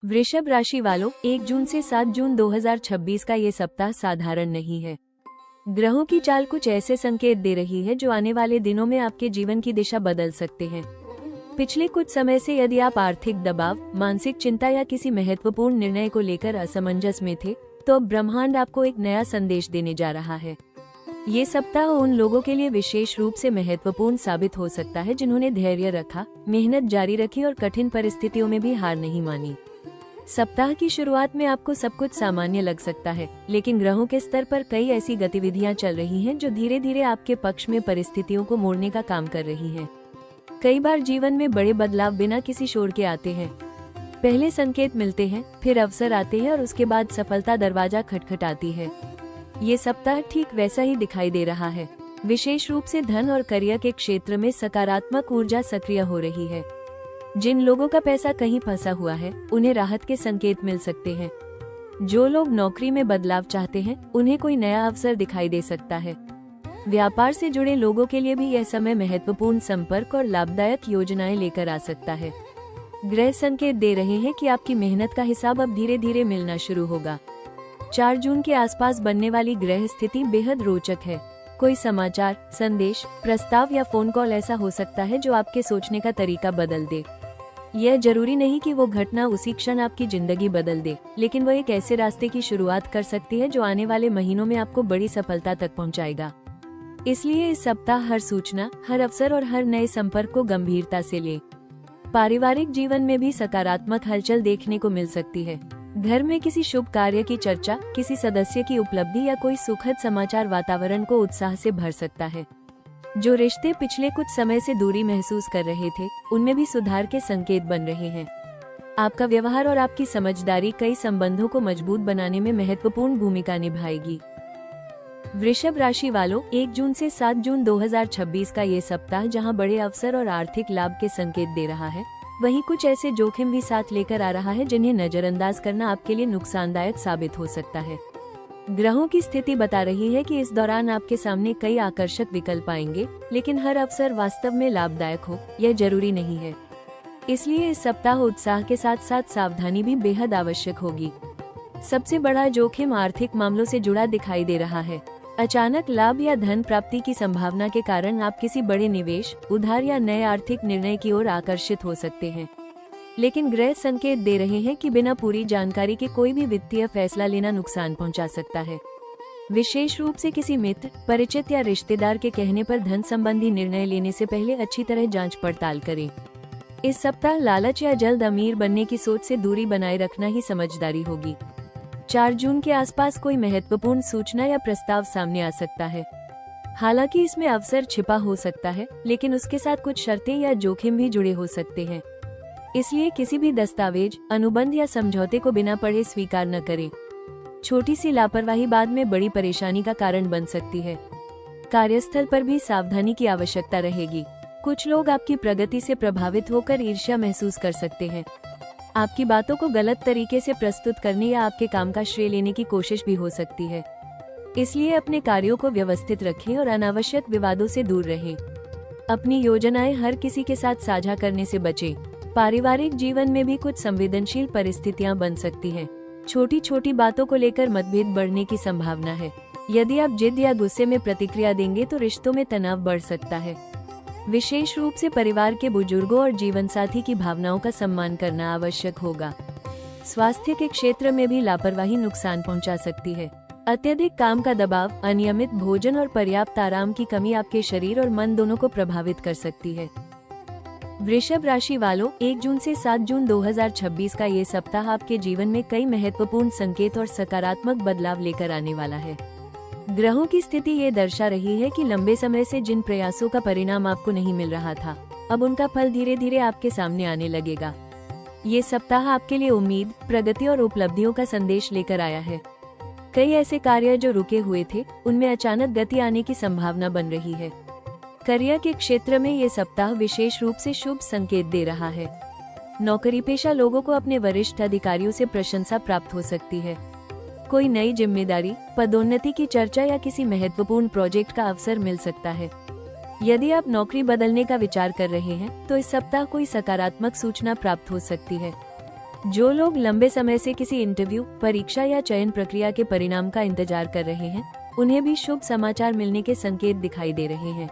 वृषभ राशि वालों, 1 जून से 7 जून 2026 का ये सप्ताह साधारण नहीं है। ग्रहों की चाल कुछ ऐसे संकेत दे रही है जो आने वाले दिनों में आपके जीवन की दिशा बदल सकते हैं। पिछले कुछ समय से यदि आप आर्थिक दबाव, मानसिक चिंता या किसी महत्वपूर्ण निर्णय को लेकर असमंजस में थे, तो अब ब्रह्मांड आपको एक नया संदेश देने जा रहा है। ये सप्ताह उन लोगों के लिए विशेष रूप से महत्वपूर्ण साबित हो सकता है जिन्होंने धैर्य रखा, मेहनत जारी रखी और कठिन परिस्थितियों में भी हार नहीं मानी। सप्ताह की शुरुआत में आपको सब कुछ सामान्य लग सकता है, लेकिन ग्रहों के स्तर पर कई ऐसी गतिविधियां चल रही हैं जो धीरे धीरे आपके पक्ष में परिस्थितियों को मोड़ने का काम कर रही हैं। कई बार जीवन में बड़े बदलाव बिना किसी शोर के आते हैं। पहले संकेत मिलते हैं, फिर अवसर आते हैं और उसके बाद सफलता दरवाजा खटखटाती है। ये सप्ताह ठीक वैसा ही दिखाई दे रहा है। विशेष रूप से धन और करियर के क्षेत्र में सकारात्मक ऊर्जा सक्रिय हो रही है। जिन लोगों का पैसा कहीं फंसा हुआ है, उन्हें राहत के संकेत मिल सकते हैं। जो लोग नौकरी में बदलाव चाहते हैं, उन्हें कोई नया अवसर दिखाई दे सकता है। व्यापार से जुड़े लोगों के लिए भी यह समय महत्वपूर्ण संपर्क और लाभदायक योजनाएं लेकर आ सकता है। ग्रह संकेत दे रहे हैं कि आपकी मेहनत का हिसाब अब धीरे धीरे मिलना शुरू होगा। 4 जून के आसपास बनने वाली ग्रह स्थिति बेहद रोचक है। कोई समाचार, संदेश, प्रस्ताव या फोन कॉल ऐसा हो सकता है जो आपके सोचने का तरीका बदल दे। यह जरूरी नहीं कि वो घटना उसी क्षण आपकी जिंदगी बदल दे, लेकिन वो एक ऐसे रास्ते की शुरुआत कर सकती है जो आने वाले महीनों में आपको बड़ी सफलता तक पहुंचाएगा। इसलिए इस सप्ताह हर सूचना, हर अवसर और हर नए संपर्क को गंभीरता से लें। पारिवारिक जीवन में भी सकारात्मक हलचल देखने को मिल सकती है। घर में किसी शुभ कार्य की चर्चा, किसी सदस्य की उपलब्धि या कोई सुखद समाचार वातावरण को उत्साह से भर सकता है। जो रिश्ते पिछले कुछ समय से दूरी महसूस कर रहे थे, उनमें भी सुधार के संकेत बन रहे हैं। आपका व्यवहार और आपकी समझदारी कई संबंधों को मजबूत बनाने में महत्वपूर्ण भूमिका निभाएगी। वृषभ राशि वालों, 1 जून से 7 जून 2026 का ये सप्ताह जहां बड़े अवसर और आर्थिक लाभ के संकेत दे रहा है, वहीं कुछ ऐसे जोखिम भी साथ लेकर आ रहा है जिन्हें नजरअंदाज करना आपके लिए नुकसानदायक साबित हो सकता है। ग्रहों की स्थिति बता रही है कि इस दौरान आपके सामने कई आकर्षक विकल्प आएंगे, लेकिन हर अवसर वास्तव में लाभदायक हो, यह जरूरी नहीं है। इसलिए इस सप्ताह उत्साह के साथ साथ सावधानी भी बेहद आवश्यक होगी। सबसे बड़ा जोखिम आर्थिक मामलों से जुड़ा दिखाई दे रहा है। अचानक लाभ या धन प्राप्ति की संभावना के कारण आप किसी बड़े निवेश, उधार या नए आर्थिक निर्णय की ओर आकर्षित हो सकते हैं। लेकिन ग्रह संकेत दे रहे हैं कि बिना पूरी जानकारी के कोई भी वित्तीय फैसला लेना नुकसान पहुंचा सकता है। विशेष रूप से किसी मित्र, परिचित या रिश्तेदार के कहने पर धन संबंधी निर्णय लेने से पहले अच्छी तरह जांच पड़ताल करें। इस सप्ताह लालच या जल्द अमीर बनने की सोच से दूरी बनाए रखना ही समझदारी होगी। 4 जून के आसपास कोई महत्वपूर्ण सूचना या प्रस्ताव सामने आ सकता है। हालांकि इसमें अवसर छिपा हो सकता है, लेकिन उसके साथ कुछ शर्तें या जोखिम भी जुड़े हो सकते हैं। इसलिए किसी भी दस्तावेज, अनुबंध या समझौते को बिना पढ़े स्वीकार न करें। छोटी सी लापरवाही बाद में बड़ी परेशानी का कारण बन सकती है। कार्यस्थल पर भी सावधानी की आवश्यकता रहेगी। कुछ लोग आपकी प्रगति से प्रभावित होकर ईर्ष्या महसूस कर सकते हैं। आपकी बातों को गलत तरीके से प्रस्तुत करने या आपके काम का श्रेय लेने की कोशिश भी हो सकती है। इसलिए अपने कार्यों को व्यवस्थित रखें और अनावश्यक विवादों से दूर रहें। अपनी योजनाएं हर किसी के साथ साझा करने से बचें। पारिवारिक जीवन में भी कुछ संवेदनशील परिस्थितियां बन सकती हैं। छोटी छोटी बातों को लेकर मतभेद बढ़ने की संभावना है। यदि आप जिद या गुस्से में प्रतिक्रिया देंगे तो रिश्तों में तनाव बढ़ सकता है। विशेष रूप से परिवार के बुजुर्गों और जीवनसाथी की भावनाओं का सम्मान करना आवश्यक होगा। स्वास्थ्य के क्षेत्र में भी लापरवाही नुकसान पहुंचा सकती है। अत्यधिक काम का दबाव, अनियमित भोजन और पर्याप्त आराम की कमी आपके शरीर और मन दोनों को प्रभावित कर सकती है। वृषभ राशि वालों, 1 जून से 7 जून 2026 का ये सप्ताह आपके जीवन में कई महत्वपूर्ण संकेत और सकारात्मक बदलाव लेकर आने वाला है। ग्रहों की स्थिति ये दर्शा रही है कि लंबे समय से जिन प्रयासों का परिणाम आपको नहीं मिल रहा था, अब उनका फल धीरे धीरे आपके सामने आने लगेगा। ये सप्ताह आपके लिए उम्मीद, प्रगति और उपलब्धियों का संदेश लेकर आया है। कई ऐसे कार्य जो रुके हुए थे, उनमें अचानक गति आने की संभावना बन रही है। करियर के क्षेत्र में ये सप्ताह विशेष रूप से शुभ संकेत दे रहा है। नौकरी पेशा लोगों को अपने वरिष्ठ अधिकारियों से प्रशंसा प्राप्त हो सकती है। कोई नई जिम्मेदारी, पदोन्नति की चर्चा या किसी महत्वपूर्ण प्रोजेक्ट का अवसर मिल सकता है। यदि आप नौकरी बदलने का विचार कर रहे हैं, तो इस सप्ताह कोई सकारात्मक सूचना प्राप्त हो सकती है। जो लोग लंबे समय से किसी इंटरव्यू, परीक्षा या चयन प्रक्रिया के परिणाम का इंतजार कर रहे हैं, उन्हें भी शुभ समाचार मिलने के संकेत दिखाई दे रहे हैं।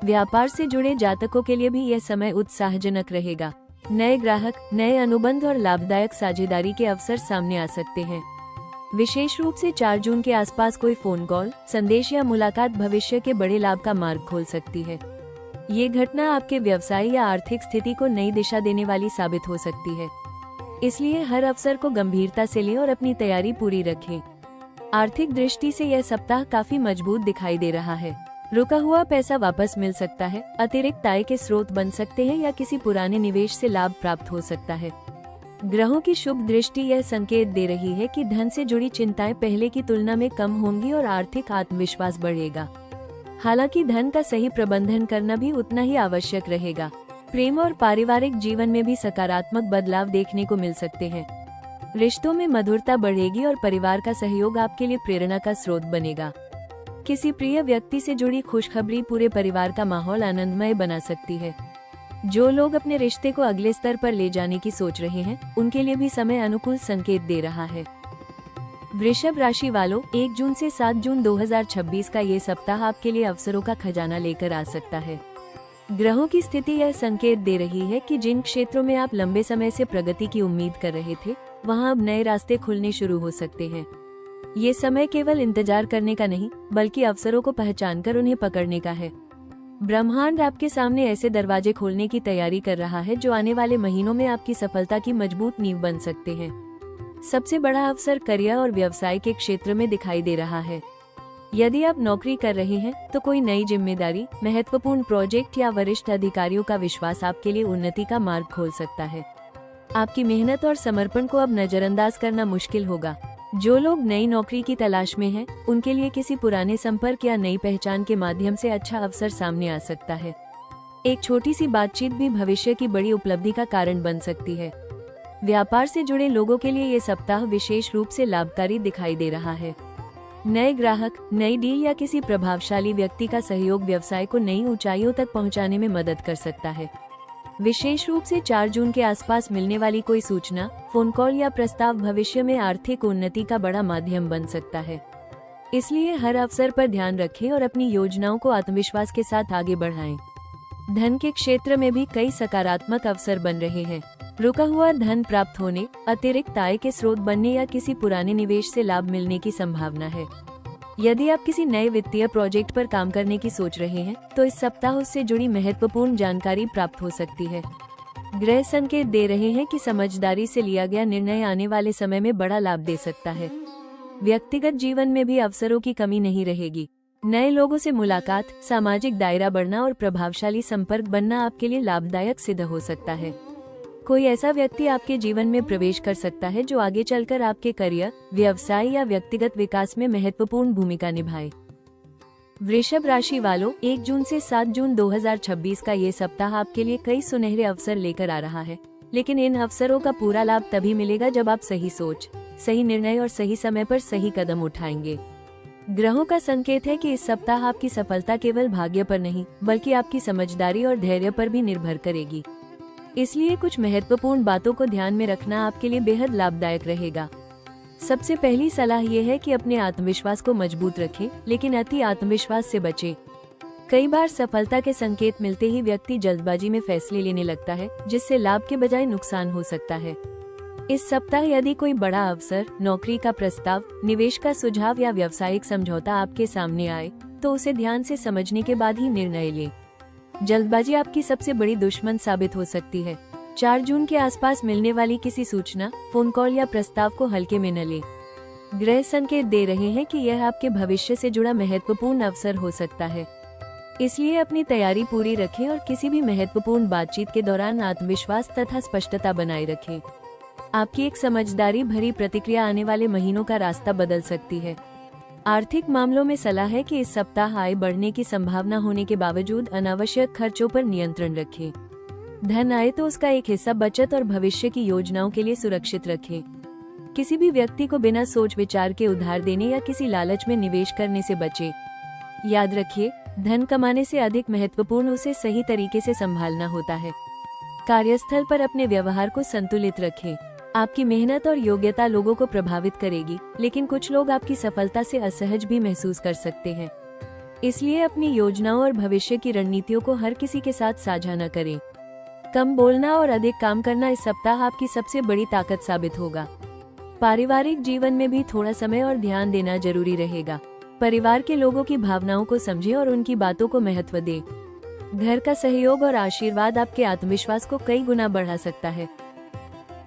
व्यापार से जुड़े जातकों के लिए भी यह समय उत्साहजनक रहेगा। नए ग्राहक, नए अनुबंध और लाभदायक साझेदारी के अवसर सामने आ सकते हैं। विशेष रूप से 4 जून के आसपास कोई फोन कॉल, संदेश या मुलाकात भविष्य के बड़े लाभ का मार्ग खोल सकती है। ये घटना आपके व्यवसाय या आर्थिक स्थिति को नई दिशा देने वाली साबित हो सकती है। इसलिए हर अवसर को गंभीरता से लें और अपनी तैयारी पूरी रखें। आर्थिक दृष्टि से यह सप्ताह काफी मजबूत दिखाई दे रहा है। रुका हुआ पैसा वापस मिल सकता है, अतिरिक्त आय के स्रोत बन सकते हैं या किसी पुराने निवेश से लाभ प्राप्त हो सकता है। ग्रहों की शुभ दृष्टि यह संकेत दे रही है कि धन से जुड़ी चिंताएं पहले की तुलना में कम होंगी और आर्थिक आत्मविश्वास बढ़ेगा। हालांकि धन का सही प्रबंधन करना भी उतना ही आवश्यक रहेगा। प्रेम और पारिवारिक जीवन में भी सकारात्मक बदलाव देखने को मिल सकते हैं। रिश्तों में मधुरता बढ़ेगी और परिवार का सहयोग आपके लिए प्रेरणा का स्रोत बनेगा। किसी प्रिय व्यक्ति से जुड़ी खुशखबरी पूरे परिवार का माहौल आनंदमय बना सकती है। जो लोग अपने रिश्ते को अगले स्तर पर ले जाने की सोच रहे हैं, उनके लिए भी समय अनुकूल संकेत दे रहा है। वृषभ राशि वालों, 1 जून से 7 जून 2026 का ये सप्ताह आपके लिए अवसरों का खजाना लेकर आ सकता है। ग्रहों की स्थिति यह संकेत दे रही है कि जिन क्षेत्रों में आप लंबे समय से प्रगति की उम्मीद कर रहे थे, वहां अब नए रास्ते खुलने शुरू हो सकते हैं। ये समय केवल इंतजार करने का नहीं, बल्कि अवसरों को पहचानकर उन्हें पकड़ने का है। ब्रह्मांड आपके सामने ऐसे दरवाजे खोलने की तैयारी कर रहा है जो आने वाले महीनों में आपकी सफलता की मजबूत नींव बन सकते हैं। सबसे बड़ा अवसर करियर और व्यवसाय के क्षेत्र में दिखाई दे रहा है। यदि आप नौकरी कर रहे हैं तो कोई नई जिम्मेदारी, महत्वपूर्ण प्रोजेक्ट या वरिष्ठ अधिकारियों का विश्वास आपके लिए उन्नति का मार्ग खोल सकता है। आपकी मेहनत और समर्पण को अब नजरअंदाज करना मुश्किल होगा। जो लोग नई नौकरी की तलाश में हैं, उनके लिए किसी पुराने संपर्क या नई पहचान के माध्यम से अच्छा अवसर सामने आ सकता है। एक छोटी सी बातचीत भी भविष्य की बड़ी उपलब्धि का कारण बन सकती है। व्यापार से जुड़े लोगों के लिए ये सप्ताह विशेष रूप से लाभकारी दिखाई दे रहा है। नए ग्राहक, नई डील या किसी प्रभावशाली व्यक्ति का सहयोग व्यवसाय को नई ऊंचाइयों तक पहुंचाने में मदद कर सकता है। विशेष रूप से 4 जून के आसपास मिलने वाली कोई सूचना, फोन कॉल या प्रस्ताव भविष्य में आर्थिक उन्नति का बड़ा माध्यम बन सकता है। इसलिए हर अवसर पर ध्यान रखें और अपनी योजनाओं को आत्मविश्वास के साथ आगे बढ़ाएं। धन के क्षेत्र में भी कई सकारात्मक अवसर बन रहे हैं। रुका हुआ धन प्राप्त होने, अतिरिक्त आय के स्रोत बनने या किसी पुराने निवेश से लाभ मिलने की संभावना है। यदि आप किसी नए वित्तीय प्रोजेक्ट पर काम करने की सोच रहे हैं, तो इस सप्ताह उससे जुड़ी महत्वपूर्ण जानकारी प्राप्त हो सकती है। ग्रह संकेत दे रहे हैं कि समझदारी से लिया गया निर्णय आने वाले समय में बड़ा लाभ दे सकता है। व्यक्तिगत जीवन में भी अवसरों की कमी नहीं रहेगी। नए लोगों से मुलाकात, सामाजिक दायरा बढ़ना और प्रभावशाली संपर्क बनना आपके लिए लाभदायक सिद्ध हो सकता है। कोई ऐसा व्यक्ति आपके जीवन में प्रवेश कर सकता है जो आगे चलकर आपके करियर, व्यवसाय या व्यक्तिगत विकास में महत्वपूर्ण भूमिका निभाए। वृषभ राशि वालों, 1 जून से 7 जून 2026 का ये सप्ताह आपके लिए कई सुनहरे अवसर लेकर आ रहा है, लेकिन इन अवसरों का पूरा लाभ तभी मिलेगा जब आप सही सोच, सही निर्णय और सही समय पर सही कदम उठाएंगे। ग्रहों का संकेत है कि इस सप्ताह आपकी सफलता केवल भाग्य पर नहीं, बल्कि आपकी समझदारी और धैर्य पर भी निर्भर करेगी। इसलिए कुछ महत्वपूर्ण बातों को ध्यान में रखना आपके लिए बेहद लाभदायक रहेगा। सबसे पहली सलाह यह है कि अपने आत्मविश्वास को मजबूत रखें, लेकिन अति आत्मविश्वास से बचें। कई बार सफलता के संकेत मिलते ही व्यक्ति जल्दबाजी में फैसले लेने लगता है, जिससे लाभ के बजाय नुकसान हो सकता है। इस सप्ताह यदि कोई बड़ा अवसर, नौकरी का प्रस्ताव, निवेश का सुझाव या व्यावसायिक समझौता आपके सामने आए, तो उसे ध्यान से समझने के बाद ही निर्णय लें। जल्दबाजी आपकी सबसे बड़ी दुश्मन साबित हो सकती है। 4 जून के आसपास मिलने वाली किसी सूचना, फोन कॉल या प्रस्ताव को हल्के में न लें। ग्रह संकेत दे रहे हैं कि यह आपके भविष्य से जुड़ा महत्वपूर्ण अवसर हो सकता है। इसलिए अपनी तैयारी पूरी रखें और किसी भी महत्वपूर्ण बातचीत के दौरान आत्मविश्वास तथा स्पष्टता बनाए रखें। आपकी एक समझदारी भरी प्रतिक्रिया आने वाले महीनों का रास्ता बदल सकती है। आर्थिक मामलों में सलाह है कि इस सप्ताह आय बढ़ने की संभावना होने के बावजूद अनावश्यक खर्चों पर नियंत्रण रखें। धन आए तो उसका एक हिस्सा बचत और भविष्य की योजनाओं के लिए सुरक्षित रखें। किसी भी व्यक्ति को बिना सोच विचार के उधार देने या किसी लालच में निवेश करने से बचें। याद रखिए, धन कमाने से अधिक महत्वपूर्ण उसे सही तरीके से संभालना होता है। कार्यस्थल पर अपने व्यवहार को संतुलित रखें। आपकी मेहनत और योग्यता लोगों को प्रभावित करेगी, लेकिन कुछ लोग आपकी सफलता से असहज भी महसूस कर सकते हैं। इसलिए अपनी योजनाओं और भविष्य की रणनीतियों को हर किसी के साथ साझा न करें। कम बोलना और अधिक काम करना इस सप्ताह आपकी सबसे बड़ी ताकत साबित होगा। पारिवारिक जीवन में भी थोड़ा समय और ध्यान देना जरूरी रहेगा। परिवार के लोगों की भावनाओं को समझें और उनकी बातों को महत्व दें। घर का सहयोग और आशीर्वाद आपके आत्मविश्वास को कई गुना बढ़ा सकता है।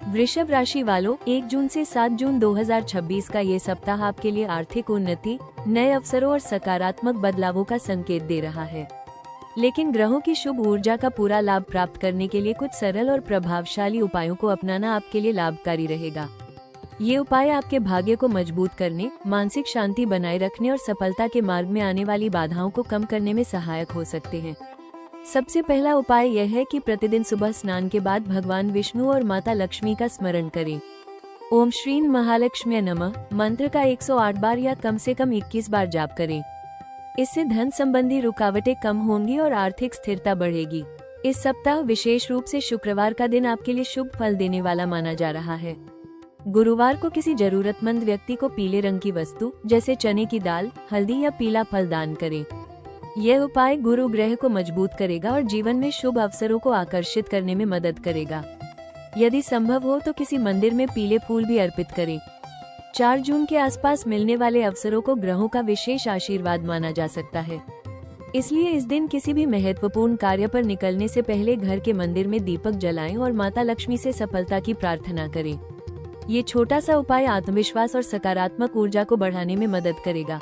वृषभ राशि वालों, 1 जून से 7 जून 2026 का ये सप्ताह आपके लिए आर्थिक उन्नति, नए अवसरों और सकारात्मक बदलावों का संकेत दे रहा है। लेकिन ग्रहों की शुभ ऊर्जा का पूरा लाभ प्राप्त करने के लिए कुछ सरल और प्रभावशाली उपायों को अपनाना आपके लिए लाभकारी रहेगा। ये उपाय आपके भाग्य को मजबूत करने, मानसिक शांति बनाए रखने और सफलता के मार्ग में आने वाली बाधाओं को कम करने में सहायक हो सकते हैं। सबसे पहला उपाय यह है कि प्रतिदिन सुबह स्नान के बाद भगवान विष्णु और माता लक्ष्मी का स्मरण करें। ओम श्रीं महालक्ष्म्यै नमः मंत्र का 108 बार या कम से कम 21 बार जाप करें। इससे धन संबंधी रुकावटें कम होंगी और आर्थिक स्थिरता बढ़ेगी। इस सप्ताह विशेष रूप से शुक्रवार का दिन आपके लिए शुभ फल देने वाला माना जा रहा है। गुरुवार को किसी जरूरतमंद व्यक्ति को पीले रंग की वस्तु जैसे चने की दाल, हल्दी या पीला फल दान करें। यह उपाय गुरु ग्रह को मजबूत करेगा और जीवन में शुभ अवसरों को आकर्षित करने में मदद करेगा। यदि संभव हो तो किसी मंदिर में पीले फूल भी अर्पित करें। 4 जून के आसपास मिलने वाले अवसरों को ग्रहों का विशेष आशीर्वाद माना जा सकता है। इसलिए इस दिन किसी भी महत्वपूर्ण कार्य पर निकलने से पहले घर के मंदिर में दीपक जलाएं और माता लक्ष्मी से सफलता की प्रार्थना करें। ये छोटा सा उपाय आत्मविश्वास और सकारात्मक ऊर्जा को बढ़ाने में मदद करेगा।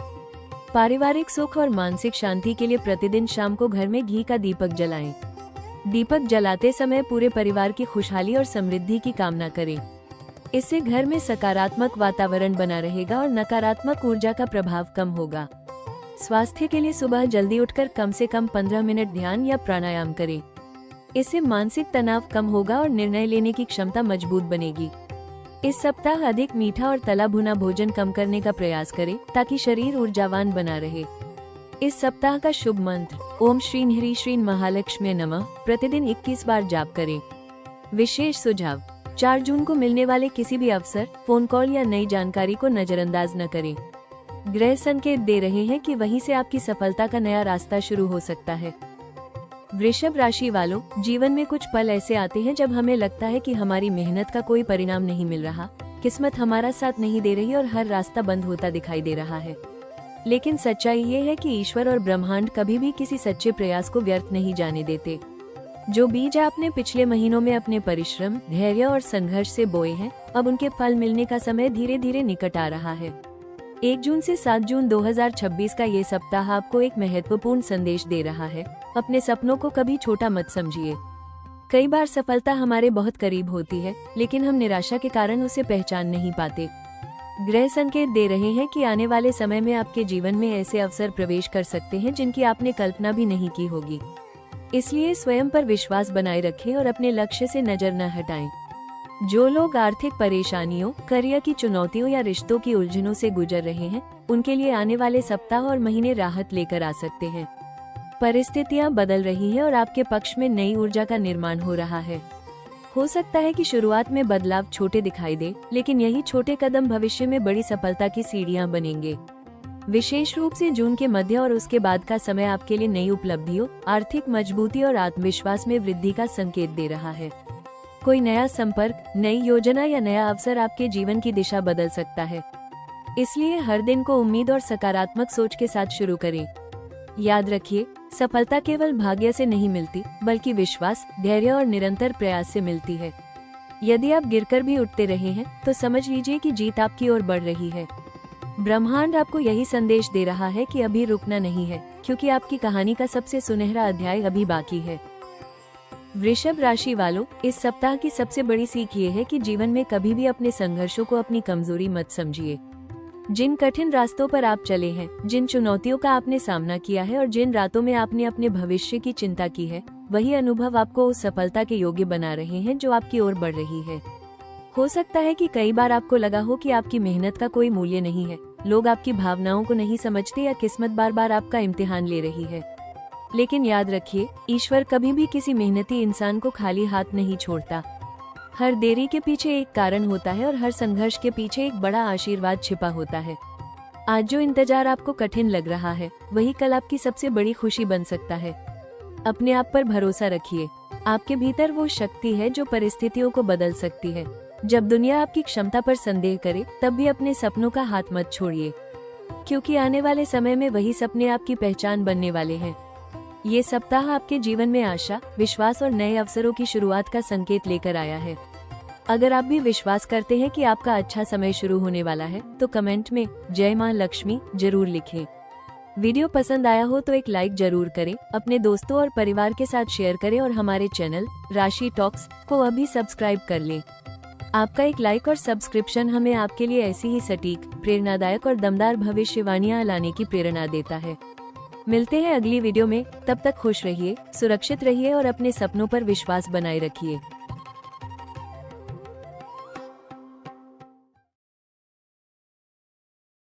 पारिवारिक सुख और मानसिक शांति के लिए प्रतिदिन शाम को घर में घी का दीपक जलाएं। दीपक जलाते समय पूरे परिवार की खुशहाली और समृद्धि की कामना करें। इससे घर में सकारात्मक वातावरण बना रहेगा और नकारात्मक ऊर्जा का प्रभाव कम होगा। स्वास्थ्य के लिए सुबह जल्दी उठकर कम से कम 15 मिनट ध्यान या प्राणायाम करें। इससे मानसिक तनाव कम होगा और निर्णय लेने की क्षमता मजबूत बनेगी। इस सप्ताह अधिक मीठा और तला भुना भोजन कम करने का प्रयास करें ताकि शरीर ऊर्जावान बना रहे। इस सप्ताह का शुभ मंत्र ओम श्रीं ह्रीं श्रीं महालक्ष्म्यै नमः प्रतिदिन 21 बार जाप करें। विशेष सुझाव, 4 जून को मिलने वाले किसी भी अवसर, फोन कॉल या नई जानकारी को नजरअंदाज न करें। ग्रह संकेत दे रहे हैं कि वहीं से आपकी सफलता का नया रास्ता शुरू हो सकता है। वृषभ राशि वालों, जीवन में कुछ पल ऐसे आते हैं जब हमें लगता है कि हमारी मेहनत का कोई परिणाम नहीं मिल रहा, किस्मत हमारा साथ नहीं दे रही और हर रास्ता बंद होता दिखाई दे रहा है। लेकिन सच्चाई ये है कि ईश्वर और ब्रह्मांड कभी भी किसी सच्चे प्रयास को व्यर्थ नहीं जाने देते। जो बीज आपने पिछले महीनों में अपने परिश्रम, धैर्य और संघर्ष से बोए हैं, अब उनके फल मिलने का समय धीरे धीरे निकट आ रहा है। 1 जून से 7 जून 2026 का ये सप्ताह आपको एक महत्वपूर्ण संदेश दे रहा है। अपने सपनों को कभी छोटा मत समझिए। कई बार सफलता हमारे बहुत करीब होती है, लेकिन हम निराशा के कारण उसे पहचान नहीं पाते। ग्रह संकेत दे रहे हैं कि आने वाले समय में आपके जीवन में ऐसे अवसर प्रवेश कर सकते हैं जिनकी आपने कल्पना भी नहीं की होगी। इसलिए स्वयं पर विश्वास बनाए रखें और अपने लक्ष्य से नजर न हटाएं। जो लोग आर्थिक परेशानियों, करियर की चुनौतियों या रिश्तों की उलझनों से गुजर रहे हैं, उनके लिए आने वाले सप्ताह और महीने राहत लेकर आ सकते हैं। परिस्थितियां बदल रही हैं और आपके पक्ष में नई ऊर्जा का निर्माण हो रहा है। हो सकता है कि शुरुआत में बदलाव छोटे दिखाई दे, लेकिन यही छोटे कदम भविष्य में बड़ी सफलता की सीढ़ियां बनेंगे। विशेष रूप से जून के मध्य और उसके बाद का समय आपके लिए नई उपलब्धियों, आर्थिक मजबूती और आत्मविश्वास में वृद्धि का संकेत दे रहा है। कोई नया संपर्क, नई योजना या नया अवसर आपके जीवन की दिशा बदल सकता है। इसलिए हर दिन को उम्मीद और सकारात्मक सोच के साथ शुरू करें। याद रखिए, सफलता केवल भाग्य से नहीं मिलती, बल्कि विश्वास, धैर्य और निरंतर प्रयास से मिलती है। यदि आप गिरकर भी उठते रहे हैं, तो समझ लीजिए कि जीत आपकी ओर बढ़ रही है। ब्रह्मांड आपको यही संदेश दे रहा है कि अभी रुकना नहीं है, क्योंकि आपकी कहानी का सबसे सुनहरा अध्याय अभी बाकी है। वृषभ राशि वालों, इस सप्ताह की सबसे बड़ी सीख ये है कि जीवन में कभी भी अपने संघर्षों को अपनी कमजोरी मत समझिए। जिन कठिन रास्तों पर आप चले हैं, जिन चुनौतियों का आपने सामना किया है और जिन रातों में आपने अपने भविष्य की चिंता की है, वही अनुभव आपको उस सफलता के योग्य बना रहे हैं जो आपकी ओर बढ़ रही है। हो सकता है कि कई बार आपको लगा हो कि आपकी मेहनत का कोई मूल्य नहीं है, लोग आपकी भावनाओं को नहीं समझते या किस्मत बार बार आपका इम्तिहान ले रही है। लेकिन याद रखिए, ईश्वर कभी भी किसी मेहनती इंसान को खाली हाथ नहीं छोड़ता। हर देरी के पीछे एक कारण होता है और हर संघर्ष के पीछे एक बड़ा आशीर्वाद छिपा होता है। आज जो इंतजार आपको कठिन लग रहा है, वही कल आपकी सबसे बड़ी खुशी बन सकता है। अपने आप पर भरोसा रखिए। आपके भीतर वो शक्ति है जो परिस्थितियों को बदल सकती है। जब दुनिया आपकी क्षमता पर संदेह करे, तब भी अपने सपनों का हाथ मत छोड़िए, क्योंकि आने वाले समय में वही सपने आपकी पहचान बनने वाले हैं। ये सप्ताह आपके जीवन में आशा, विश्वास और नए अवसरों की शुरुआत का संकेत लेकर आया है। अगर आप भी विश्वास करते हैं कि आपका अच्छा समय शुरू होने वाला है, तो कमेंट में जय मां लक्ष्मी जरूर लिखें। वीडियो पसंद आया हो तो एक लाइक जरूर करें, अपने दोस्तों और परिवार के साथ शेयर करें और हमारे चैनल राशि टॉक्स को अभी सब्सक्राइब कर लें। आपका एक लाइक और सब्सक्रिप्शन हमें आपके लिए ऐसी ही सटीक, प्रेरणादायक और दमदार भविष्यवाणियां लाने की प्रेरणा देता है। मिलते हैं अगली वीडियो में, तब तक खुश रहिए, सुरक्षित रहिए और अपने सपनों पर विश्वास बनाए रखिए।